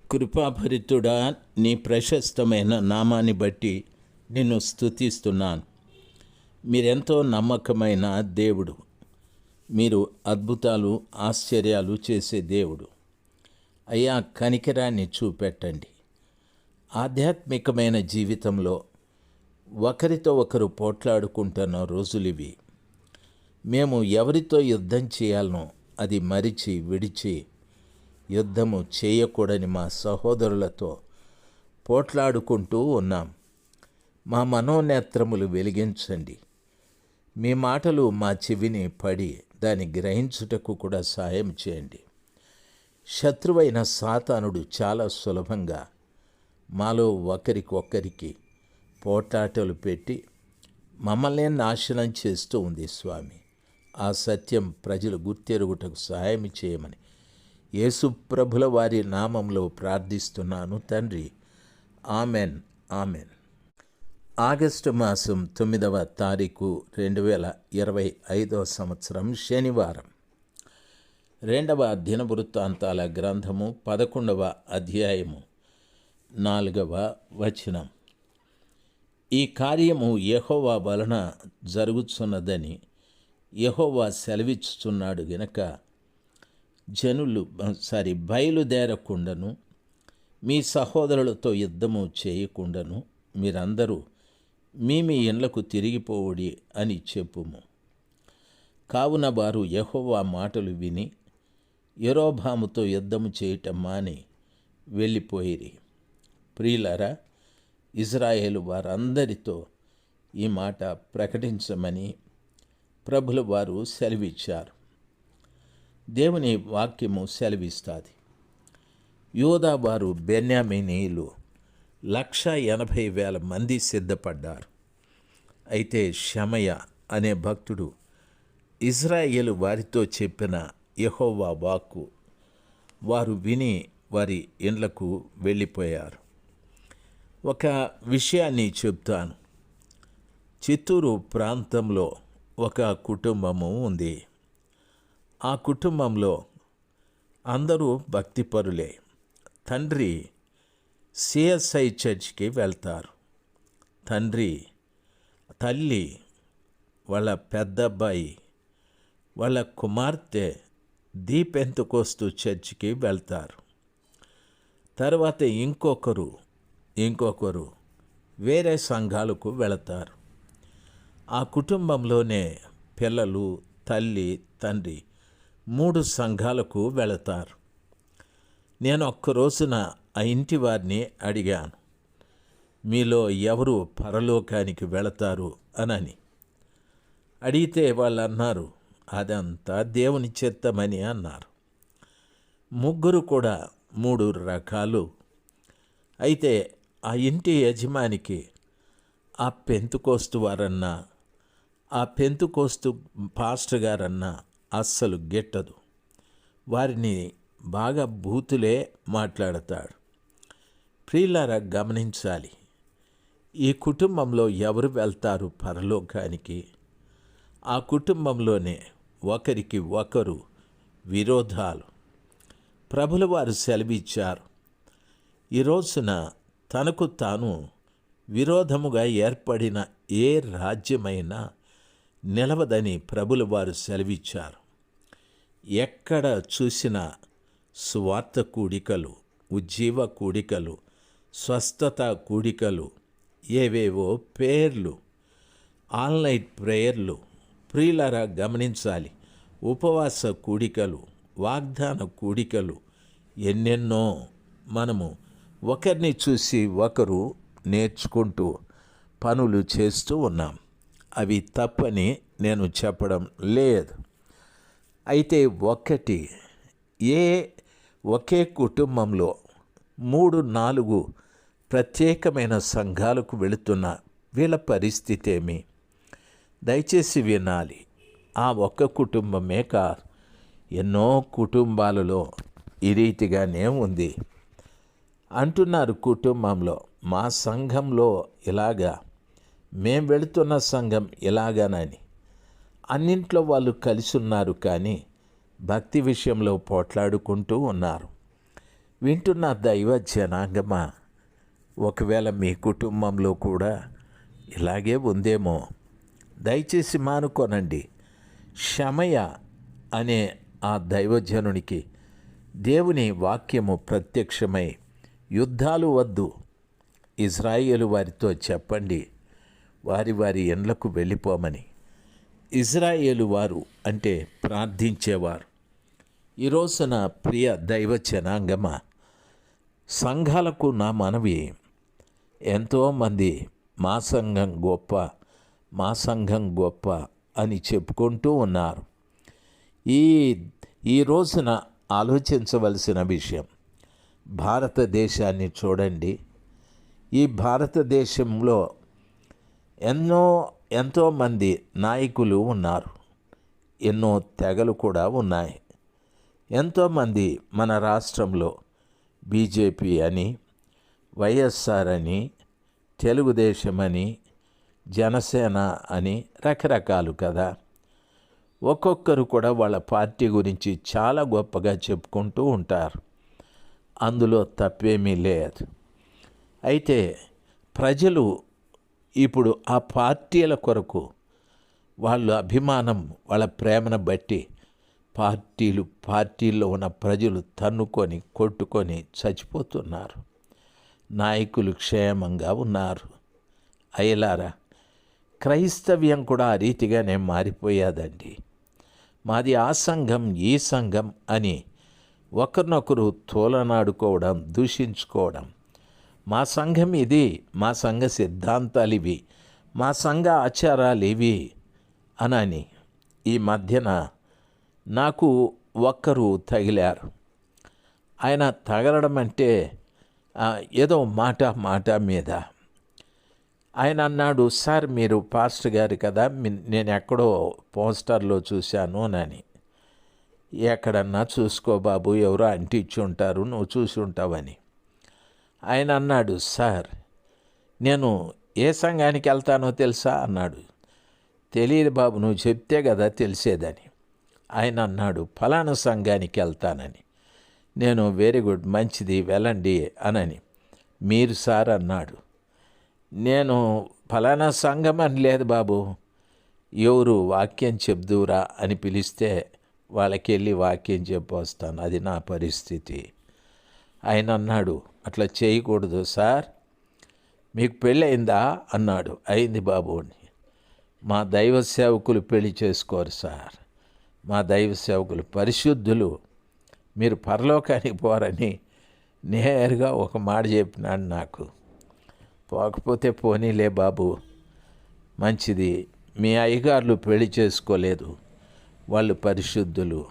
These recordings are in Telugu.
కృపాభరితుడా, నీ ప్రశస్తమైన నామాన్ని బట్టి నిన్ను స్తుతిస్తున్నాను. మీరెంతో నమ్మకమైన దేవుడు. మీరు అద్భుతాలు, ఆశ్చర్యాలు చేసే దేవుడు. అయ్యా, కనికరాన్ని చూపెట్టండి. ఆధ్యాత్మికమైన జీవితంలో ఒకరితో ఒకరు పోట్లాడుకుంటున్న రోజులివి. మేము ఎవరితో యుద్ధం చేయాలనో అది మరిచి విడిచి యుద్ధము చేయకూడని మా సహోదరులతో పోట్లాడుకుంటూ ఉన్నాం. మా మనోనేత్రములు వెలిగించండి. మీ మాటలు మా చెవిని పడి దాన్ని గ్రహించుటకు కూడా సాయం చేయండి. శత్రువైన సాతానుడు చాలా సులభంగా మాలో ఒకరికొకరికి పోటాటలు పెట్టి మమ్మల్ని నాశనం చేస్తూ ఉంది. స్వామి, ఆ సత్యం ప్రజలు గుర్తెరుగుటకు సహాయం చేయమని యేసు ప్రభుల వారి నామంలో ప్రార్థిస్తున్నాను తండ్రి. Amen, amen. ఆగస్టు మాసం 9వ తారీఖు 2025 సంవత్సరం శనివారం. 2వ దినవృత్తాంతాల గ్రంథము 11వ అధ్యాయము 4వ వచనం. ఈ కార్యము యెహోవా వలన జరుగుతున్నదని యెహోవా సెలవిచ్చుచున్నాడు గనుక బయలుదేరకుండాను మీ సహోదరులతో యుద్ధము చేయకుండాను మీరందరూ మీ ఇండ్లకు తిరిగిపోవుడి అని చెప్పుము. కావున వారు యెహోవా మాటలు విని యరొబాముతో యుద్ధము చేయటం మాని వెళ్ళిపోయిరి. ప్రియులారా, ఇజ్రాయేలు వారందరితో ఈ మాట ప్రకటించమని ప్రభుల వారు సెలవిచ్చారు. దేవుని వాక్యము సెలవిస్తుంది. యూదా వారు బెన్యామీనీయులు 180,000 మంది సిద్ధపడ్డారు. అయితే షమయ అనే భక్తుడు ఇజ్రాయేలు వారితో చెప్పిన యెహోవా వాక్కు వారు విని వారి ఇండ్లకు వెళ్ళిపోయారు. ఒక విషయాన్ని చెప్తాను. చిత్తూరు ప్రాంతంలో ఒక కుటుంబము ఉంది. ఆ కుటుంబంలో అందరూ భక్తిపరులే. తండ్రి సిఎస్ఐ చర్చ్కి వెళ్తారు. తల్లి వాళ్ళ పెద్దబ్బాయి వాళ్ళ కుమార్తె ది పెంతెకోస్తు చర్చికి వెళ్తారు. తర్వాత ఇంకొకరు వేరే సంఘాలకు వెళతారు. ఆ కుటుంబంలోనే పిల్లలు, తల్లి, తండ్రి 3 సంఘాలకు వెళతారు. నేను ఒక్క రోజున ఆ ఇంటి వారిని అడిగాను, మీలో ఎవరు పరలోకానికి వెళతారు అని. అడిగితే వాళ్ళు అన్నారు, అదంతా దేవుని చిత్తమని అన్నారు. 3 కూడా 3 రకాలు. అయితే ఆ ఇంటి యజమానికి ఆ పెంతెకోస్తు వారన్నా, ఆ పెంతెకోస్తు పాస్టర్ గారన్నా అస్సలు గిట్టదు. వారిని బాగా బూతులే మాట్లాడతాడు. ప్రియులారా, గమనించాలి. ఈ కుటుంబంలో ఎవరు వెళ్తారు పరలోకానికి? ఆ కుటుంబంలోనే ఒకరికి ఒకరు విరోధాలు. ప్రభుల వారు సెలవిచ్చారు, ఈ రోజున తనకు తాను విరోధముగా ఏర్పడిన ఏ రాజ్యమైనా నిలవదని ప్రభుల వారు సెలవిచ్చారు. ఎక్కడ చూసినా సువార్త కూడికలు, ఉజ్జీవ కూడికలు, స్వస్థత కూడికలు, ఏవేవో పేర్లు, ఆన్లైన్ ప్రేయర్లు. ప్రియులారా, గమనించాలి. ఉపవాస కూడికలు, వాగ్దాన కూడికలు, ఎన్నెన్నో. మనము ఒకరిని చూసి ఒకరు నేర్చుకుంటూ పనులు చేస్తూ ఉన్నాం. అవి తప్పని నేను చెప్పడం లేదు. అయితే ఒకే కుటుంబంలో 3-4 ప్రత్యేకమైన సంఘాలకు వెళుతున్న వీళ్ళ పరిస్థితి ఏమి? దయచేసి వినాలి. ఆ ఒక్క కుటుంబమే కాదు, ఎన్నో కుటుంబాలలో ఈ రీతిగానే ఉంది. అంటున్నారు కుటుంబంలో, మా సంఘంలో ఇలాగా, మేం వెళుతున్న సంఘం ఇలాగానని. అన్నింట్లో వాళ్ళు కలిసి ఉన్నారు, కానీ భక్తి విషయంలో పోట్లాడుకుంటూ ఉన్నారు. వింటున్న దైవ జనాంగమా, ఒకవేళ మీ కుటుంబంలో కూడా ఇలాగే ఉందేమో, దయచేసి మానుకోనండి. షమయ అనే ఆ దైవజనునికి దేవుని వాక్యము ప్రత్యక్షమై, యుద్ధాలు వద్దు, ఇజ్రాయేలు వారితో చెప్పండి, వారి వారి ఇండ్లకు వెళ్ళిపోమని. ఇజ్రాయేలు వారు అంటే ప్రార్థించేవారు. ఈ రోజున ప్రియ దైవ జనాంగమా, సంఘాలకు నా మనవి, ఎంతోమంది మా సంఘం గొప్ప, మా సంఘం గొప్ప అని చెప్పుకుంటూ ఉన్నారు. ఈ రోజున ఆలోచించవలసిన విషయం, భారతదేశాన్ని చూడండి. ఈ భారతదేశంలో ఎంతోమంది నాయకులు ఉన్నారు, ఎన్నో తెగలు కూడా ఉన్నాయి. ఎంతోమంది మన రాష్ట్రంలో బీజేపీ అని, వైఎస్ఆర్ అని, తెలుగుదేశం అని, జనసేన అని రకరకాలు కదా. ఒక్కొక్కరు కూడా వాళ్ళ పార్టీ గురించి చాలా గొప్పగా చెప్పుకుంటూ ఉంటారు. అందులో తప్పేమీ లేదు. అయితే ప్రజలు ఇప్పుడు ఆ పార్టీల కొరకు వాళ్ళ అభిమానం, వాళ్ళ ప్రేమను బట్టి పార్టీల్లో ఉన్న ప్రజలు తన్నుకొని కొట్టుకొని చచ్చిపోతున్నారు. నాయకులు క్షేమంగా ఉన్నారు. అయ్యలారా, క్రైస్తవ్యం కూడా ఆ రీతిగానే మారిపోయాదండి. మాది ఆ సంఘం, ఈ సంఘం అని ఒకరినొకరు తోలనాడుకోవడం, దూషించుకోవడం. మా సంఘం ఇది, మా సంఘ సిద్ధాంతాలు ఇవి, మా సంఘ ఆచారాలు ఇవి అని ఈ మధ్యన నాకు ఒక్కరు తగిలారు. ఆయన తగలడం అంటే ఏదో మాట మీద ఆయన అన్నాడు, సార్ మీరు పాస్టర్ గారు కదా, నేను ఎక్కడో పోస్టర్లో చూశాను అని. ఎక్కడన్నా చూసుకో బాబు, ఎవరో అంటించి ఉంటారు, నువ్వు చూసి ఉంటావని. ఆయన అన్నాడు, సార్ నేను ఏ సంఘానికి వెళ్తానో తెలుసా అన్నాడు. తెలియదు బాబు, నువ్వు చెప్తే కదా తెలిసేదని. ఆయన అన్నాడు, ఫలానా సంఘానికి వెళ్తానని. నేను వెరీ గుడ్, మంచిది, వెళ్ళండి అనని. మీరు సార్ అన్నాడు. నేను ఫలానా సంఘం అని లేదు బాబు, ఎవరు వాక్యం చెప్దురా అని పిలిస్తే వాళ్ళకి వెళ్ళి వాక్యం చెప్పొస్తాను, అది నా పరిస్థితి. ఆయన అన్నాడు, అట్లా చేయకూడదు సార్. మీకు పెళ్ళి అయిందా అన్నాడు. అయింది బాబు అని. మా దైవ సేవకులు పెళ్లి చేసుకోరు సార్, మా దైవ సేవకులు పరిశుద్ధులు, మీరు పరలోకానికి పోరని నేరుగా ఒక మాట చెప్పినాడు నాకు. పోకపోతే పోనీలే బాబు, మంచిది, మీ అయ్యగారులు పెళ్లి చేసుకోలేదు, వాళ్ళు పరిశుద్ధులు,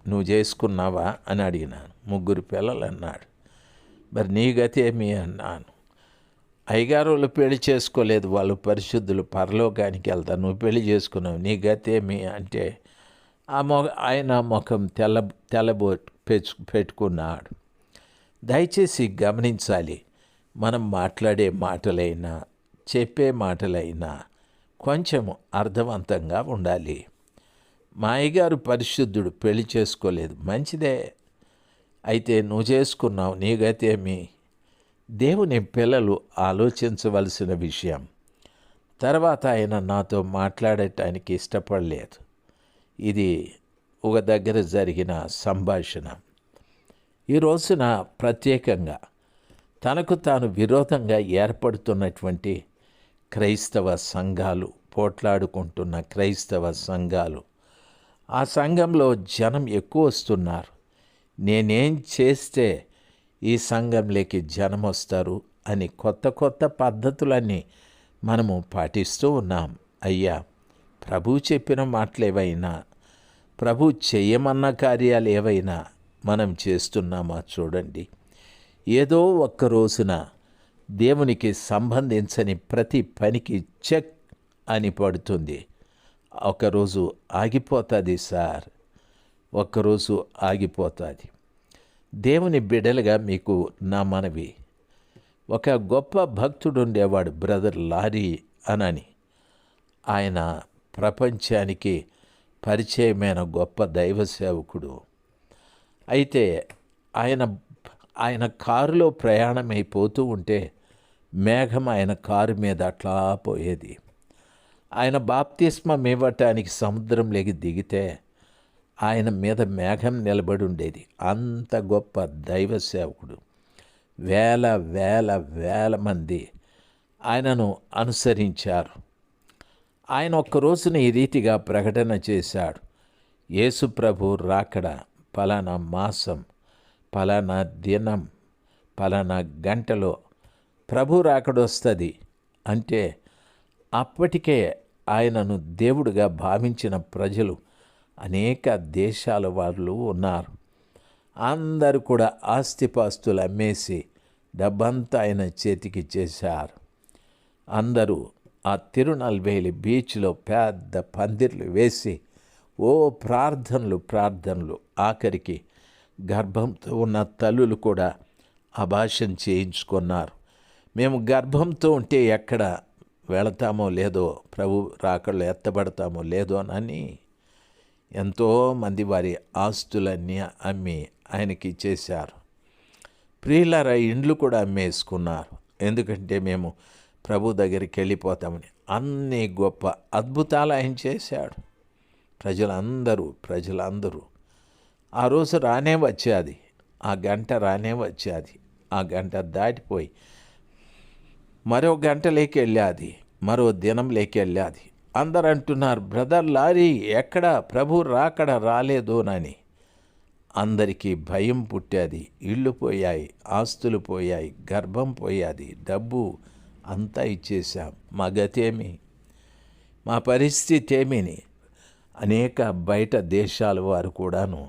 నువ్వు చేసుకున్నావా అని అడిగినాను. 3 పిల్లలు అన్నాడు. మరి నీ గతి ఏమి అన్నాను. అయ్యగారు వాళ్ళు పెళ్లి చేసుకోలేదు, వాళ్ళు పరిశుద్ధులు, పరలోకానికి వెళ్తారు, నువ్వు పెళ్లి చేసుకున్నావు, నీ గతి ఏమి అంటే ఆయన ముఖం పెట్టుకున్నాడు. దయచేసి గమనించాలి, మనం మాట్లాడే మాటలైనా చెప్పే మాటలైనా కొంచెం అర్థవంతంగా ఉండాలి. మా అయ్యగారు పరిశుద్ధుడు, పెళ్లి చేసుకోలేదు, మంచిదే, అయితే నువ్వు చేసుకున్నావు, నీ గతేమి. దేవుని పిల్లలు ఆలోచించవలసిన విషయం. తర్వాత ఆయన నాతో మాట్లాడటానికి ఇష్టపడలేదు. ఇది ఒక దగ్గర జరిగిన సంభాషణ. ఈ రోజున ప్రత్యేకంగా తనకు తాను విరోధంగా ఏర్పడుతున్నటువంటి క్రైస్తవ సంఘాలు, పోట్లాడుకుంటున్న క్రైస్తవ సంఘాలు, ఆ సంఘంలో జనం ఎక్కువ వస్తున్నారు. నేనేం చేస్తే ఈ సంఘంలోకి జనం వస్తారు అని కొత్త పద్ధతులన్నీ మనము పాటిస్తూ ఉన్నాం. అయ్యా, ప్రభు చెప్పిన మాటలేవైనా, ప్రభు చెయ్యమన్న కార్యాలు ఏవైనా మనం చేస్తున్నామా చూడండి. ఏదో ఒక్క రోజున దేవునికి సంబంధించని ప్రతి పనికి చెక్ అని పడుతుంది. ఒకరోజు ఆగిపోతుంది సార్, ఒక్కరోజు ఆగిపోతుంది. దేవుని బిడ్డలుగా మీకు నా మనవి, ఒక గొప్ప భక్తుడు ఉండేవాడు, బ్రదర్ లారీ అనని. ఆయన ప్రపంచానికి పరిచయమైన గొప్ప దైవ సేవకుడు. అయితే ఆయన కారులో ప్రయాణమైపోతూ ఉంటే మేఘం ఆయన కారు మీద అట్లా పోయేది. ఆయన బాప్తిస్మం ఇవ్వటానికి సముద్రంలోకి దిగితే ఆయన మీద మేఘం నిలబడి ఉండేది. అంత గొప్ప దైవ సేవకుడు. వేల వేల వేల మంది ఆయనను అనుసరించారు. ఆయన ఒక్క రోజున ఈ రీతిగా ప్రకటన చేశాడు, యేసు ప్రభు రాకడ పలానా మాసం, పలానా దినం, పలానా గంటలో ప్రభు రాకడొస్తుంది అంటే అప్పటికే ఆయనను దేవుడిగా భావించిన ప్రజలు అనేక దేశాల వాళ్ళు ఉన్నారు. అందరూ కూడా ఆస్తిపాస్తులు అమ్మేసి డబ్బంతా ఆయన చేతికి చేశారు. అందరూ ఆ తిరునల్వేలి బీచ్లో పెద్ద పందిర్లు వేసి ప్రార్థనలు ఆఖరికి గర్భంతో ఉన్న తల్లులు కూడా అబార్షన్ చేయించుకున్నారు. మేము గర్భంతో ఉంటే ఎక్కడ వెళతామో లేదో, ప్రభు రాకడలో ఎత్తబడతామో లేదో అని ఎంతోమంది వారి ఆస్తులన్నీ అమ్మి ఆయనకి ఇచ్చేశారు. ప్రియులారా, ఇండ్లు కూడా అమ్మేసుకున్నారు. ఎందుకంటే మేము ప్రభు దగ్గరికి వెళ్ళిపోతామని. అన్ని గొప్ప అద్భుతాలు ఆయన చేశాడు. ప్రజలందరూ ఆ రోజు రానే వచ్చేది, ఆ గంట రానే వచ్చేది. ఆ గంట దాటిపోయి మరో గంటలోకి వెళ్ళేది, మరో దినంలోకి వెళ్ళేది. అందరు అంటున్నారు, బ్రదర్ లారీ ఎక్కడ ప్రభు రాకడ రాలేదోనని. అందరికీ భయం పుట్టేది. ఇళ్ళు పోయాయి, ఆస్తులు పోయాయి, గర్భం పోయాది, డబ్బు అంతా ఇచ్చేసాం. మా గతేమి, మా పరిస్థితి ఏమిని అనేక బయట దేశాల వారు కూడాను.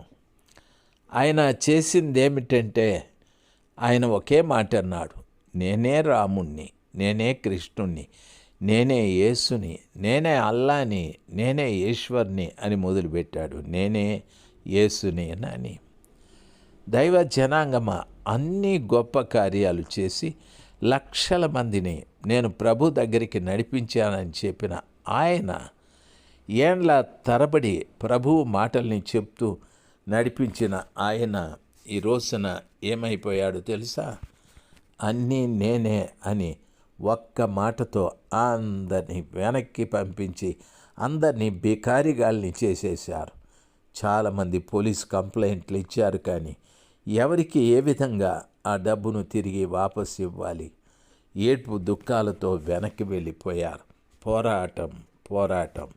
ఆయన చేసింది ఏమిటంటే ఆయన ఒకే మాట అన్నాడు, నేనే రాముణ్ణి, నేనే కృష్ణుణ్ణి, నేనే యేసుని, నేనే అల్లాని, నేనే ఈశ్వర్ని అని మొదలుపెట్టాడు. నేనే యేసుని అని. దైవ జనాంగమా, అన్ని గొప్ప కార్యాలు చేసి లక్షల మందిని నేను ప్రభు దగ్గరికి నడిపించానని చెప్పిన ఆయన ఏండ్ల తరబడి ప్రభువు మాటల్ని చెప్తూ నడిపించిన ఆయన ఈ రోజున ఏమైపోయాడు తెలుసా? అన్నీ నేనే అని ఒక్క మాటతో అందరినీ వెనక్కి పంపించి అందరినీ బికారిగాల్ని చేసేశారు. చాలామంది పోలీస్ కంప్లైంట్లు ఇచ్చారు, కానీ ఎవరికి ఏ విధంగా ఆ డబ్బును తిరిగి వాపసు ఇవ్వాలి? ఏడ్పు దుఃఖాలతో వెనక్కి వెళ్ళిపోయారు. పోరాటం.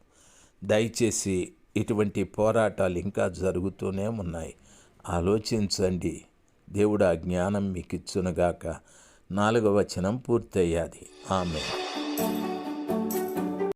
దయచేసి ఇటువంటి పోరాటాలు ఇంకా జరుగుతూనే ఉన్నాయి. ఆలోచించండి. దేవుడు ఆ జ్ఞానం మీకు ఇచ్చునుగాక. 4వ వచనం పూర్తయ్యాది. ఆమేన్.